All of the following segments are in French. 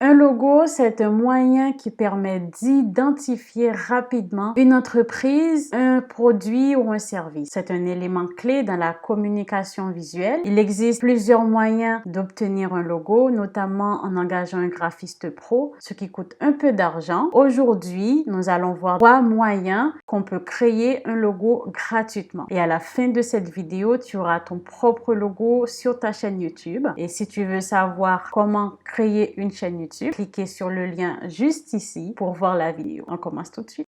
Un logo, c'est un moyen qui permet d'identifier rapidement une entreprise, un produit ou un service. C'est un élément clé dans la communication visuelle. Il existe plusieurs moyens d'obtenir un logo, notamment en engageant un graphiste pro, ce qui coûte un peu d'argent. Aujourd'hui, nous allons voir 3 moyens qu'on peut créer un logo gratuitement. Et à la fin de cette vidéo, tu auras ton propre logo sur ta chaîne YouTube. Et si tu veux savoir comment créer une chaîne YouTube, cliquez sur le lien juste ici pour voir la vidéo. On commence tout de suite.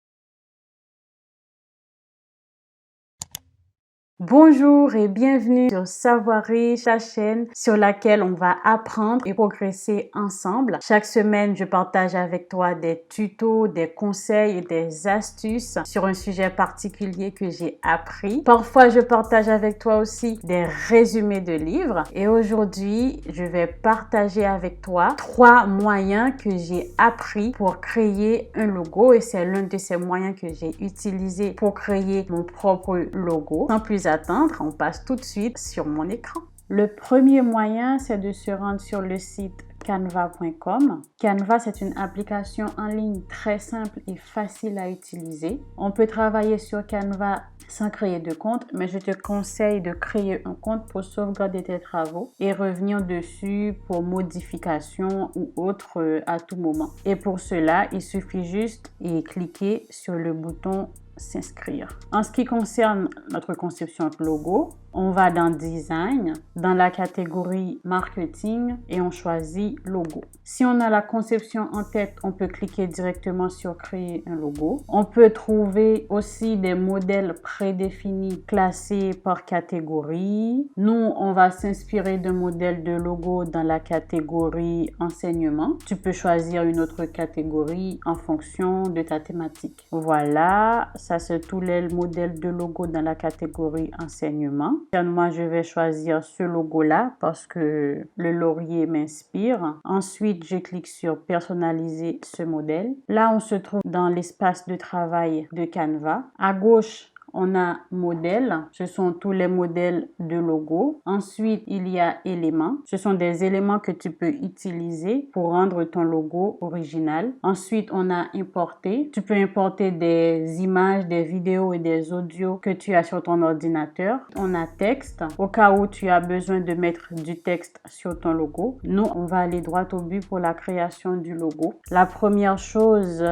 Bonjour et bienvenue sur Savoir Riche, la chaîne sur laquelle on va apprendre et progresser ensemble. Chaque semaine, je partage avec toi des tutos, des conseils et des astuces sur un sujet particulier que j'ai appris. Parfois, je partage avec toi aussi des résumés de livres. Et aujourd'hui, je vais partager avec toi 3 moyens que j'ai appris pour créer un logo. Et c'est l'un de ces moyens que j'ai utilisé pour créer mon propre logo. Sans plus attendre, on passe tout de suite sur mon écran. Le premier moyen, c'est de se rendre sur le site canva.com. Canva, c'est une application en ligne très simple et facile à utiliser. On peut travailler sur Canva sans créer de compte, mais je te conseille de créer un compte pour sauvegarder tes travaux et revenir dessus pour modifications ou autres à tout moment. Et pour cela, il suffit juste de cliquer sur le bouton s'inscrire. En ce qui concerne notre conception de logo, on va dans Design, dans la catégorie Marketing et on choisit Logo. Si on a la conception en tête, on peut cliquer directement sur Créer un logo. On peut trouver aussi des modèles prédéfinis classés par catégorie. Nous, on va s'inspirer d'un modèle de logo dans la catégorie Enseignement. Tu peux choisir une autre catégorie en fonction de ta thématique. Voilà, ça c'est tous les modèles de logo dans la catégorie Enseignement. Moi, je vais choisir ce logo-là parce que le laurier m'inspire. Ensuite, je clique sur personnaliser ce modèle. Là, on se trouve dans l'espace de travail de Canva. À gauche, on a modèle, ce sont tous les modèles de logo. Ensuite, il y a éléments. Ce sont des éléments que tu peux utiliser pour rendre ton logo original. Ensuite, on a importer. Tu peux importer des images, des vidéos et des audios que tu as sur ton ordinateur. On a texte, au cas où tu as besoin de mettre du texte sur ton logo. Nous, on va aller droit au but pour la création du logo. La première chose,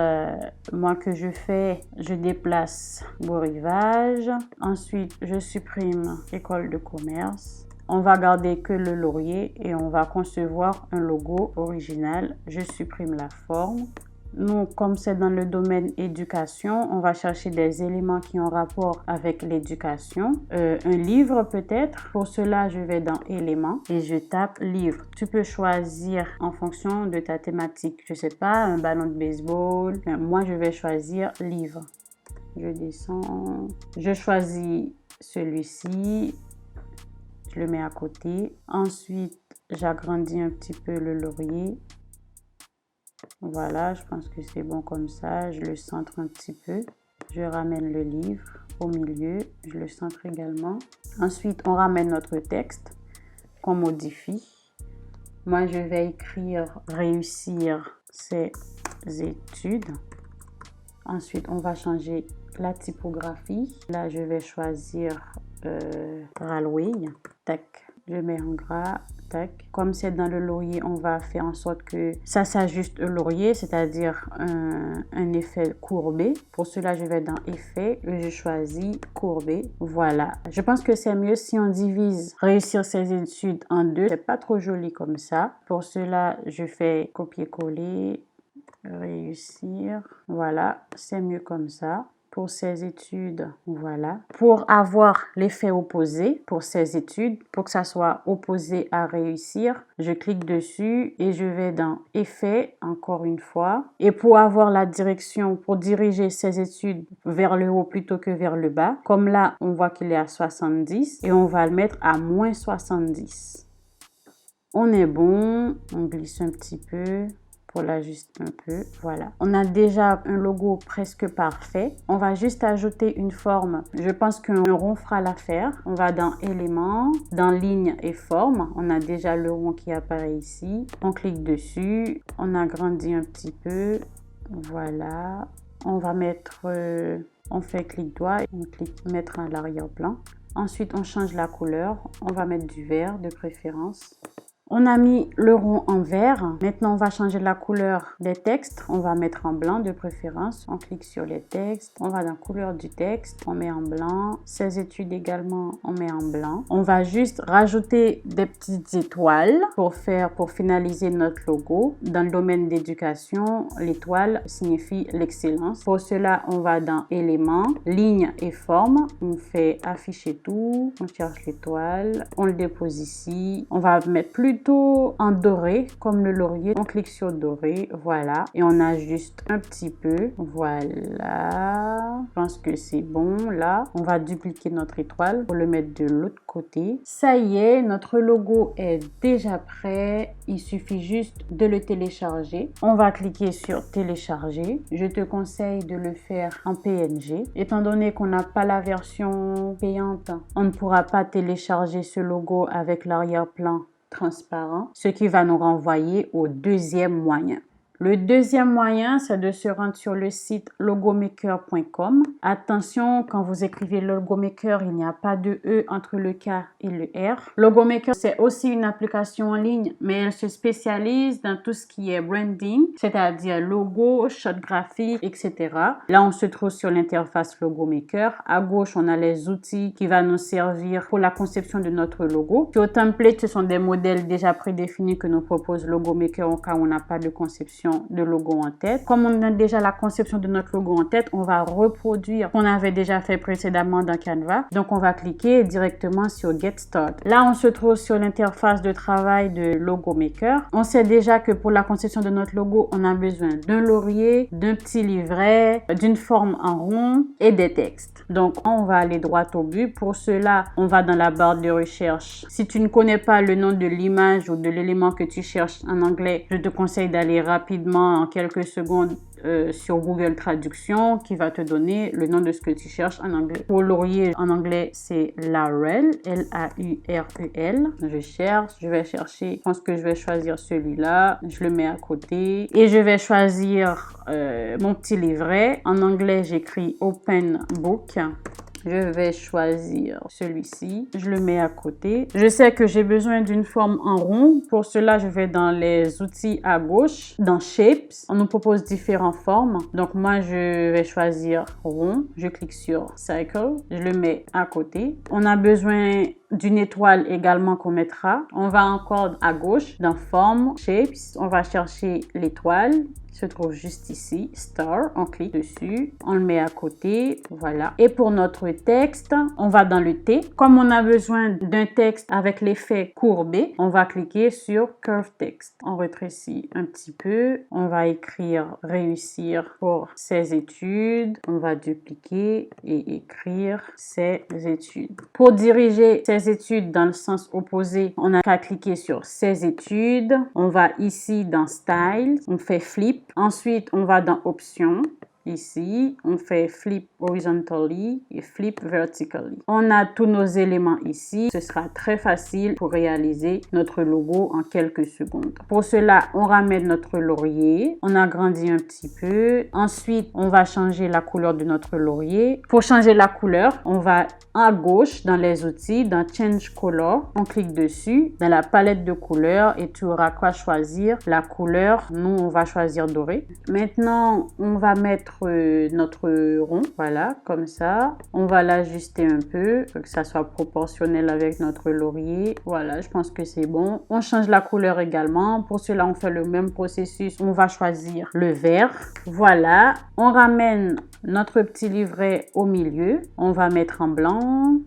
moi que je fais, je déplace Beau Rivage. Ensuite, je supprime école de commerce. On va garder que le laurier et on va concevoir un logo original. Je supprime la forme. Nous, comme c'est dans le domaine éducation, on va chercher des éléments qui ont rapport avec l'éducation. Un livre peut-être. Pour cela, je vais dans éléments et je tape livre. Tu peux choisir en fonction de ta thématique. Je sais pas, un ballon de baseball. Moi, je vais choisir livre. Je descends. Je choisis celui-ci. Je le mets à côté. Ensuite, j'agrandis un petit peu le laurier. Voilà, je pense que c'est bon comme ça. Je le centre un petit peu. Je ramène le livre au milieu. Je le centre également. Ensuite, on ramène notre texte qu'on modifie. Moi, je vais écrire « Réussir ses études ». Ensuite, on va changer la typographie. Là, je vais choisir Ralway. Tac. Je mets en gras. Tac. Comme c'est dans le laurier, on va faire en sorte que ça s'ajuste au laurier, c'est-à-dire un effet courbé. Pour cela, je vais dans Effet et je choisis courbé. Voilà. Je pense que c'est mieux si on divise réussir ses études en deux. C'est pas trop joli comme ça. Pour cela, je fais copier-coller. Réussir. Voilà, c'est mieux comme ça. Pour ces études, voilà. Pour avoir l'effet opposé pour ces études, pour que ça soit opposé à réussir, je clique dessus et je vais dans Effet, encore une fois. Et pour avoir la direction, pour diriger ces études vers le haut plutôt que vers le bas, comme là, on voit qu'il est à 70 et on va le mettre à moins 70. On est bon, on glisse un petit peu pour l'ajuster un peu. Voilà. On a déjà un logo presque parfait. On va juste ajouter une forme. Je pense qu'un rond fera l'affaire. On va dans éléments, dans ligne et forme. On a déjà le rond qui apparaît ici. On clique dessus. On agrandit un petit peu. Voilà. On va mettre, on fait clic droit. On clique mettre à l'arrière-plan. Ensuite, on change la couleur. On va mettre du vert de préférence. On a mis le rond en vert. Maintenant, on va changer la couleur des textes. On va mettre en blanc de préférence. On clique sur les textes. On va dans la couleur du texte. On met en blanc. Ces études également, on met en blanc. On va juste rajouter des petites étoiles pour finaliser notre logo. Dans le domaine d'éducation, l'étoile signifie l'excellence. Pour cela, on va dans éléments, ligne et forme. On fait afficher tout. On cherche l'étoile. On le dépose ici. On va mettre plutôt en doré comme le laurier. On clique sur doré, voilà, et on ajuste un petit peu, voilà. Je pense que c'est bon. Là, on va dupliquer notre étoile pour le mettre de l'autre côté. Ça y est, notre logo est déjà prêt. Il suffit juste de le télécharger. On va cliquer sur télécharger. Je te conseille de le faire en PNG. Étant donné qu'on n'a pas la version payante, on ne pourra pas télécharger ce logo avec l'arrière-plan transparent, ce qui va nous renvoyer au deuxième moyen. Le deuxième moyen, c'est de se rendre sur le site logomaker.com. Attention, quand vous écrivez Logomaker, il n'y a pas de E entre le K et le R. Logomaker, c'est aussi une application en ligne, mais elle se spécialise dans tout ce qui est branding, c'est-à-dire logo, charte graphique, etc. Là, on se trouve sur l'interface Logomaker. À gauche, on a les outils qui vont nous servir pour la conception de notre logo. Sur template, ce sont des modèles déjà prédéfinis que nous propose Logomaker au cas où on n'a pas de conception de logo en tête. Comme on a déjà la conception de notre logo en tête, on va reproduire ce qu'on avait déjà fait précédemment dans Canva. Donc, on va cliquer directement sur Get Start. Là, on se trouve sur l'interface de travail de Logomaker. On sait déjà que pour la conception de notre logo, on a besoin d'un laurier, d'un petit livret, d'une forme en rond et des textes. Donc, on va aller droit au but. Pour cela, on va dans la barre de recherche. Si tu ne connais pas le nom de l'image ou de l'élément que tu cherches en anglais, je te conseille d'aller rapidement en quelques secondes sur Google Traduction qui va te donner le nom de ce que tu cherches en anglais. Pour laurier en anglais, c'est Laurel, L-A-U-R-E-L. Je vais chercher, je pense que je vais choisir celui-là. Je le mets à côté et je vais choisir mon petit livret. En anglais, j'écris Open Book. Je vais choisir celui-ci. Je le mets à côté. Je sais que j'ai besoin d'une forme en rond. Pour cela, je vais dans les outils à gauche. Dans Shapes, on nous propose différentes formes. Donc, moi, je vais choisir rond. Je clique sur Circle. Je le mets à côté. On a besoin d'une étoile également qu'on mettra. On va encore à gauche dans Forme, Shapes. On va chercher l'étoile. Se trouve juste ici, Star, on clique dessus, on le met à côté, voilà. Et pour notre texte, on va dans le T. Comme on a besoin d'un texte avec l'effet courbé, on va cliquer sur Curve Text. On rétrécit un petit peu, on va écrire réussir pour ses études, on va dupliquer et écrire ses études. Pour diriger ses études dans le sens opposé, on n'a qu'à cliquer sur ses études, on va ici dans Style, on fait Flip. Ensuite, on va dans Options. Ici, on fait Flip horizontally et Flip vertically. On a tous nos éléments ici. Ce sera très facile pour réaliser notre logo en quelques secondes. Pour cela, on ramène notre laurier. On agrandit un petit peu. Ensuite, on va changer la couleur de notre laurier. Pour changer la couleur, on va à gauche dans les outils, dans Change Color. On clique dessus dans la palette de couleurs et tu auras qu'à choisir la couleur. Nous, on va choisir doré. Maintenant, on va mettre notre rond, voilà, comme ça. On va l'ajuster un peu, pour que ça soit proportionnel avec notre laurier. Voilà, je pense que c'est bon. On change la couleur également. Pour cela, on fait le même processus. On va choisir le vert. Voilà, on ramène notre petit livret au milieu. On va mettre en blanc.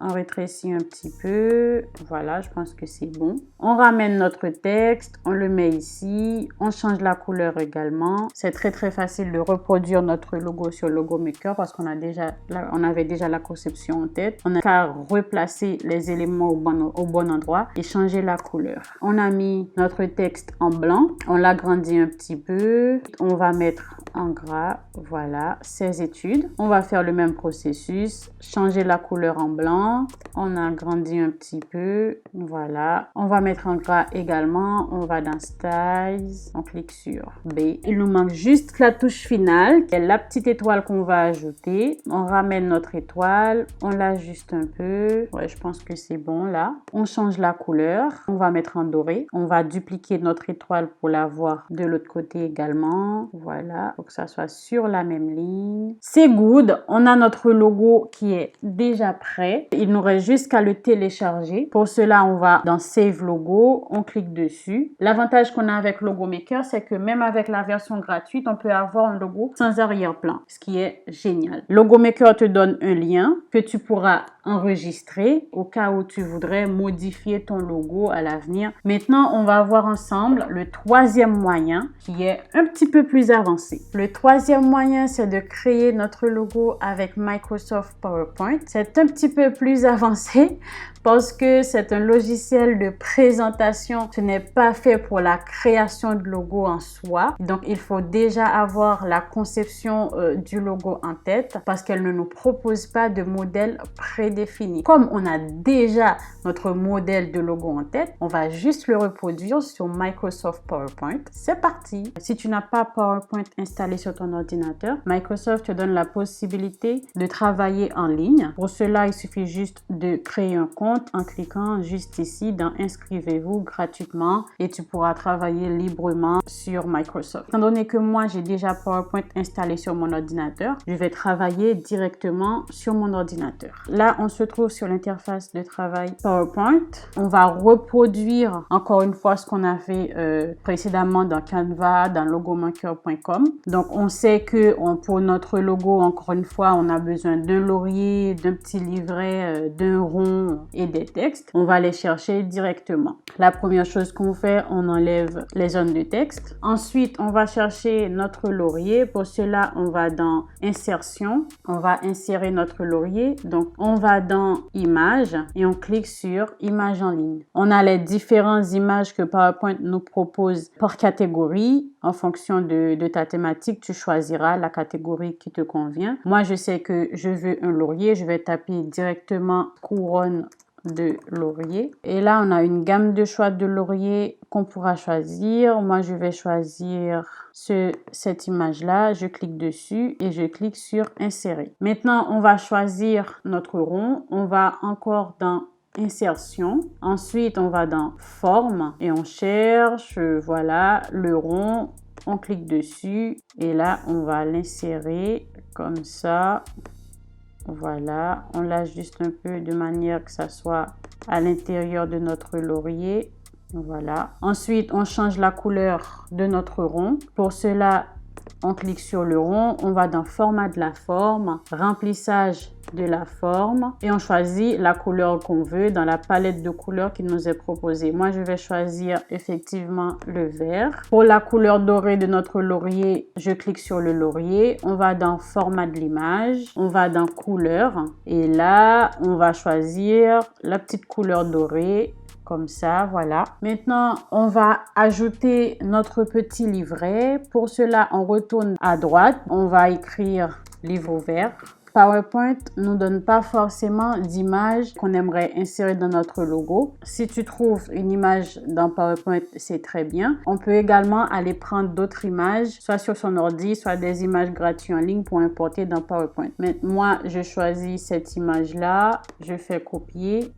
On rétrécit un petit peu. Voilà, je pense que c'est bon. On ramène notre texte, on le met ici. On change la couleur également. C'est très très facile de reproduire notre logo sur Logo Maker parce qu'on avait déjà la conception en tête. On n'a qu'à replacer les éléments au bon endroit et changer la couleur. On a mis notre texte en blanc. On l'agrandit un petit peu. On va mettre en gras, voilà, 16 études. On va faire le même processus, changer la couleur en blanc. On agrandit un petit peu, voilà. On va mettre en gras également. On va dans Styles, on clique sur B. Il nous manque juste la touche finale, la petite étoile qu'on va ajouter. On ramène notre étoile, on l'ajuste un peu. Ouais, je pense que c'est bon là. On change la couleur, on va mettre en doré. On va dupliquer notre étoile pour la voir de l'autre côté également. Voilà, pour que ça soit sur la même ligne. C'est good, on a notre logo qui est déjà prêt. Il nous reste juste qu'à le télécharger. Pour cela, on va dans Save Logo, on clique dessus. L'avantage qu'on a avec Logo Maker, c'est que même avec la version gratuite, on peut avoir un logo sans arrière-plan, ce qui est génial. Logo Maker te donne un lien que tu pourras enregistrer au cas où tu voudrais modifier ton logo à l'avenir. Maintenant, on va voir ensemble le troisième moyen qui est un petit peu plus avancé. Le troisième moyen, c'est de créer notre logo avec Microsoft PowerPoint. C'est un petit peu plus avancé parce que c'est un logiciel de présentation. Ce n'est pas fait pour la création de logo en soi. Donc, il faut déjà avoir la conception du logo en tête parce qu'elle ne nous propose pas de modèle prédéfini. Comme on a déjà notre modèle de logo en tête, on va juste le reproduire sur Microsoft PowerPoint. C'est parti! Si tu n'as pas PowerPoint installé sur ton ordinateur, Microsoft te donne la possibilité de travailler en ligne. Pour cela, il suffit juste de créer un compte en cliquant juste ici dans Inscrivez-vous gratuitement et tu pourras travailler librement sur Microsoft. Étant donné que moi, j'ai déjà PowerPoint installé sur mon ordinateur, je vais travailler directement sur mon ordinateur. Là, on se trouve sur l'interface de travail PowerPoint. On va reproduire encore une fois ce qu'on a fait précédemment dans Canva, dans logomaker.com. Donc, on sait que pour notre logo, encore une fois, on a besoin d'un laurier, d'un petit livret, d'un rond et des textes. On va les chercher directement. La première chose qu'on fait, on enlève les zones de texte. Ensuite, on va chercher notre laurier. Pour cela, on va dans Insertion. On va insérer notre laurier. Donc, on va dans Images et on clique sur Images en ligne. On a les différentes images que PowerPoint nous propose par catégorie. En fonction de ta thématique, tu choisiras la catégorie qui te convient. Moi, je sais que je veux un laurier. Je vais taper directement couronne de laurier. Et là, on a une gamme de choix de laurier qu'on pourra choisir. Moi, je vais choisir cette image-là. Je clique dessus et je clique sur Insérer. Maintenant, on va choisir notre rond. On va encore dans Insertion. Ensuite, on va dans Forme et on cherche, voilà, le rond. On clique dessus et là, on va l'insérer comme ça. Voilà, on l'ajuste un peu de manière que ça soit à l'intérieur de notre laurier. Voilà. Ensuite, on change la couleur de notre rond. Pour cela, on clique sur le rond, on va dans Format de la forme, Remplissage de la forme et on choisit la couleur qu'on veut dans la palette de couleurs qui nous est proposée. Moi, je vais choisir effectivement le vert. Pour la couleur dorée de notre laurier, je clique sur le laurier. On va dans Format de l'image, on va dans Couleur et là, on va choisir la petite couleur dorée. Comme ça, voilà. Maintenant, on va ajouter notre petit livret. Pour cela, on retourne à droite. On va écrire livre ouvert. PowerPoint ne nous donne pas forcément d'image qu'on aimerait insérer dans notre logo. Si tu trouves une image dans PowerPoint, c'est très bien. On peut également aller prendre d'autres images, soit sur son ordi, soit des images gratuites en ligne pour importer dans PowerPoint. Mais moi, je choisis cette image-là. Je fais copier.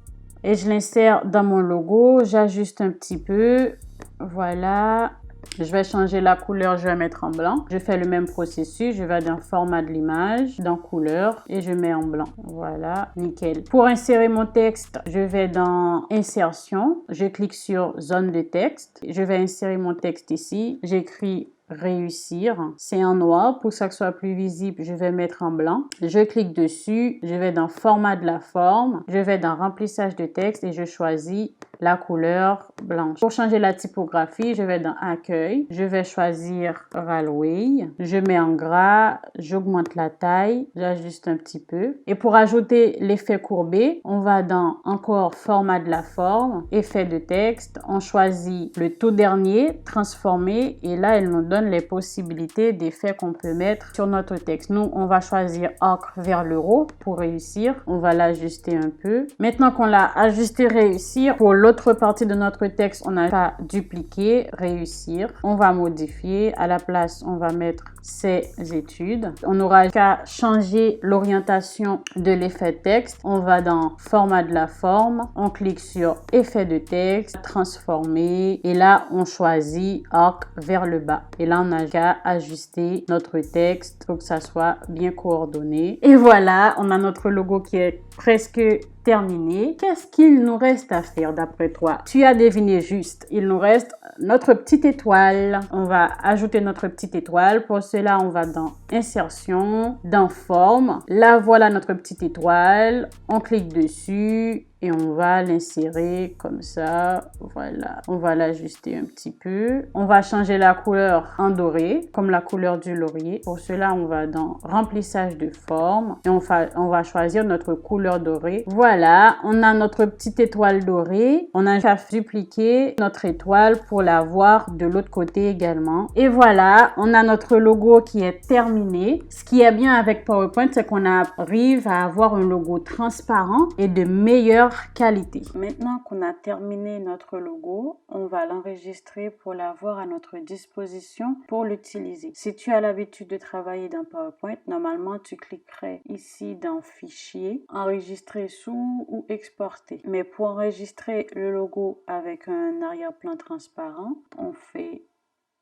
Et je l'insère dans mon logo, j'ajuste un petit peu, voilà, je vais changer la couleur, je vais mettre en blanc. Je fais le même processus, je vais dans Format de l'image, dans Couleur et je mets en blanc. Voilà, nickel. Pour insérer mon texte, je vais dans Insertion, je clique sur Zone de texte. Je vais insérer mon texte ici, j'écris réussir. C'est en noir. Pour que ça soit plus visible, je vais mettre en blanc. Je clique dessus. Je vais dans format de la forme. Je vais dans remplissage de texte et je choisis la couleur blanche. Pour changer la typographie, je vais dans accueil. Je vais choisir Railway. Je mets en gras. J'augmente la taille. J'ajuste un petit peu. Et pour ajouter l'effet courbé, on va dans encore format de la forme, effet de texte. On choisit le tout dernier, transformer. Et là, il nous donne les possibilités d'effets qu'on peut mettre sur notre texte. Nous, on va choisir encre vers le haut pour réussir. On va l'ajuster un peu. Maintenant qu'on l'a ajusté réussir, pour l'autre partie de notre texte, on n'a pas dupliqué réussir. On va modifier. À la place, on va mettre ces études. On n'aura qu'à changer l'orientation de l'effet texte. On va dans format de la forme. On clique sur effet de texte, transformer. Et là, on choisit arc vers le bas. Et là, on n'a qu'à ajuster notre texte pour que ça soit bien coordonné. Et voilà, on a notre logo qui est presque terminé. Qu'est-ce qu'il nous reste à faire d'après toi? Tu as deviné juste. Il nous reste notre petite étoile. On va ajouter notre petite étoile. Pour cela, on va dans insertion, dans forme. Là, voilà notre petite étoile. On clique dessus et on va l'insérer comme ça. Voilà. On va l'ajuster un petit peu. On va changer la couleur en doré, comme la couleur du laurier. Pour cela, on va dans remplissage de forme et on va choisir notre couleur dorée. Voilà, on a notre petite étoile dorée. On a qu'à dupliquer notre étoile pour la voir de l'autre côté également. Et voilà, on a notre logo qui est terminé. Ce qui est bien avec PowerPoint, c'est qu'on arrive à avoir un logo transparent et de meilleure qualité. Maintenant qu'on a terminé notre logo, on va l'enregistrer pour l'avoir à notre disposition pour l'utiliser. Si tu as l'habitude de travailler dans PowerPoint, normalement tu cliquerais ici dans Fichier, Enregistrer sous ou Exporter. Mais pour enregistrer le logo avec un arrière-plan transparent, on fait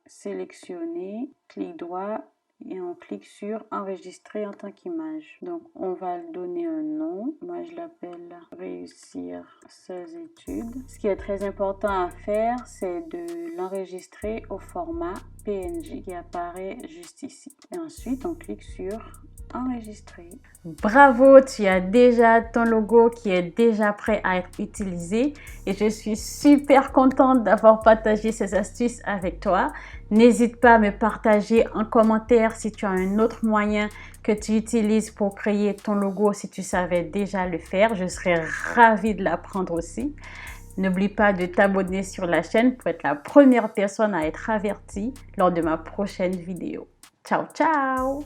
Sélectionner, clic droit et on clique sur Enregistrer en tant qu'image. Donc, on va lui donner un nom. Moi, je l'appelle Réussir ses études. Ce qui est très important à faire, c'est de l'enregistrer au format PNG qui apparaît juste ici. Et ensuite, on clique sur Enregistrer. Bravo, tu as déjà ton logo qui est déjà prêt à être utilisé et je suis super contente d'avoir partagé ces astuces avec toi. N'hésite pas à me partager en commentaire si tu as un autre moyen que tu utilises pour créer ton logo si tu savais déjà le faire. Je serais ravie de l'apprendre aussi. N'oublie pas de t'abonner sur la chaîne pour être la première personne à être avertie lors de ma prochaine vidéo. Ciao, ciao!